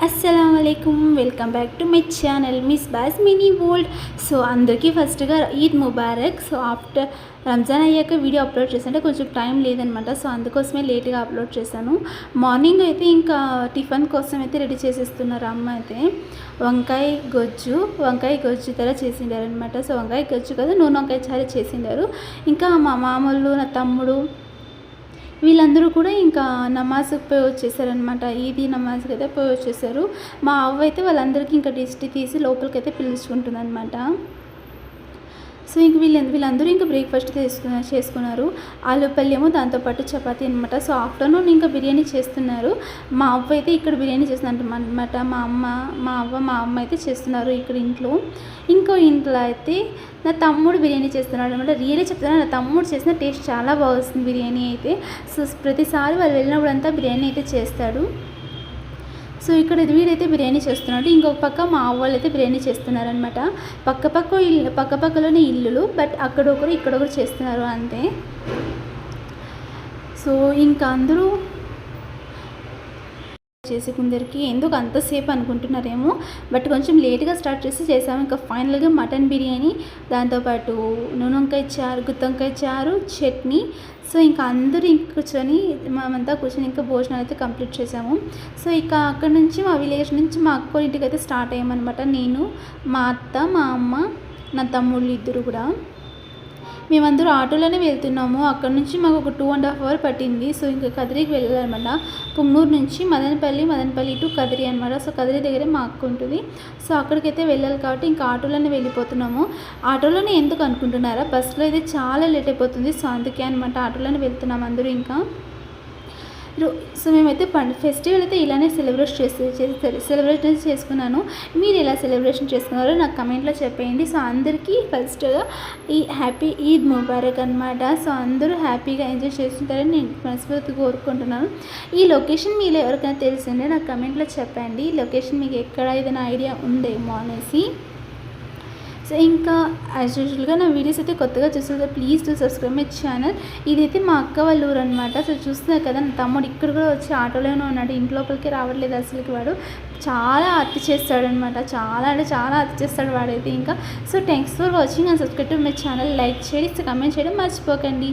अस्सलामुअलैकुम welcome back to my channel Miss Boss Mini World. So అందరికీ ఫస్ట్గా ఈద్ ముబారక్. సో ఆఫ్టర్ రంజాన్ అయ్యాక వీడియో అప్లోడ్ చేస్తుంటే కొంచెం టైం లేదనమాట. సో అందుకోసమే లేట్గా అప్లోడ్ చేశాను. మార్నింగ్ అయితే ఇంకా టిఫిన్ కోసం అయితే రెడీ చేసేస్తున్నారు అమ్మ. అయితే వంకాయ గొజ్జు తర చేసిండారనమాట. సో వంకాయ గొజ్జు కదా, నూనె వంకాయ చారు చేసిండారు. ఇంకా మా మామూలు నా తమ్ముడు వీళ్ళందరూ కూడా ఇంకా నమాజ్కి పోయి వచ్చేసారనమాట. ఈదీ నమాజ్కి అయితే పోయి వచ్చేసారు. మా అవ్వ అయితే వాళ్ళందరికీ ఇంకా దిష్టి తీసి లోపలికైతే పిలుచుకుంటుంది అనమాట. సో ఇంక వీళ్ళందరూ ఇంకా బ్రేక్ఫాస్ట్ చేసుకున్నారు. ఆలు పల్లెము దాంతోపాటు చపాతీ అనమాట. సో ఆఫ్టర్నూన్ ఇంకా బిర్యానీ చేస్తున్నారు. మా అవ్వ అయితే ఇక్కడ బిర్యానీ చేస్తున్నారు అనమాట. మా అమ్మ అయితే చేస్తున్నారు ఇక్కడ ఇంట్లో. ఇంకో ఇంట్లో అయితే నా తమ్ముడు బిర్యానీ చేస్తున్నాడు అనమాట. రియలీ చెప్తున్నాను, నా తమ్ముడు చేసిన టేస్ట్ చాలా బాగా వస్తుంది బిర్యానీ అయితే. సో ప్రతిసారి వాళ్ళు వెళ్ళినప్పుడు అంతా బిర్యానీ అయితే చేస్తాడు. సో ఇక్కడ వీడైతే బిర్యానీ చేస్తున్నాడు. ఇంకొక పక్క మా వాళ్ళు అయితే బిర్యానీ చేస్తున్నారనమాట. పక్కపక్కలోనే ఇల్లులు, బట్ అక్కడొకరు ఇక్కడొకరు చేస్తున్నారు అంతే. సో ఇంకా అందరూ చేసి కొందరికి ఎందుకు అంతసేపు అనుకుంటున్నారేమో, బట్ కొంచెం లేట్గా స్టార్ట్ చేసాము. ఇంకా ఫైనల్గా మటన్ బిర్యానీ, దాంతోపాటు నూనె వంకాయ చారు, గుత్తొంకాయ చారు, చట్నీ. సో ఇంకా అందరూ కూర్చొని మేమంతా కూర్చొని ఇంకా భోజనాలు అయితే కంప్లీట్ చేసాము. సో ఇక అక్కడ నుంచి మా విలేజ్ నుంచి మా అక్క ఇంటికి అయితే స్టార్ట్ అయ్యామన్నమాట. నేను, మా అత్త, మా అమ్మ, నా తమ్ముళ్ళు ఇద్దరు కూడా మేమందరూ ఆటోలోనే వెళ్తున్నాము. అక్కడ నుంచి మాకు ఒక 2.5 hours పట్టింది. సో ఇంకా కదిరికి వెళ్ళాలన్నమాట. పుంగనూరు నుంచి మదనపల్లి టు కదిరి అనమాట. సో కదిరి దగ్గరే మా అక్క ఉంటుంది. సో అక్కడికైతే వెళ్ళాలి కాబట్టి ఇంకా ఆటోలోనే వెళ్ళిపోతున్నాము. ఆటోలోనే ఎందుకు అనుకుంటున్నారా, బస్సులో అయితే చాలా లేట్ అయిపోతుంది. సో అందుకే అనమాట ఆటోలోనే వెళ్తున్నాము అందరూ ఇంకా. సో మేమైతే ఫెస్టివల్ అయితే ఇలానే సెలబ్రేషన్ చేసుకున్నాను. మీరు ఎలా సెలబ్రేషన్ చేసుకున్నారో నాకు కమెంట్లో చెప్పేయండి. సో అందరికీ ఫస్ట్గా ఈ హ్యాపీ ఈద్ ముబారక్ అనమాట. సో అందరూ హ్యాపీగా ఎంజాయ్ చేస్తుంటారని నేను మనస్ఫూర్తిగా కోరుకుంటున్నాను. ఈ లొకేషన్ మీరు ఎవరికైనా తెలిసిందే నాకు కమెంట్లో చెప్పండి. ఈ లొకేషన్ మీకు ఎక్కడ ఏదైనా ఐడియా ఉందేమో అనేసి. సో ఇంకా యాజ్ యూజువల్గా నా వీడియోస్ అయితే కొత్తగా చూస్తుంటే please to subscribe my channel. ఇదైతే మా అక్క వాళ్ళ ఊరు అనమాట. సో చూస్తున్నారు కదా, నా తమ్ముడు ఇక్కడ కూడా వచ్చి ఆటోలోనే ఉన్నాడు. ఇంట్లోపలికి రావట్లేదు అసలుకి. వాడు చాలా అతి చేస్తాడనమాట. చాలా అంటే చాలా అతి చేస్తాడు వాడైతే ఇంకా. So thanks for watching and subscribe to my channel. Like చేసి కమెంట్ చేయడం మర్చిపోకండి.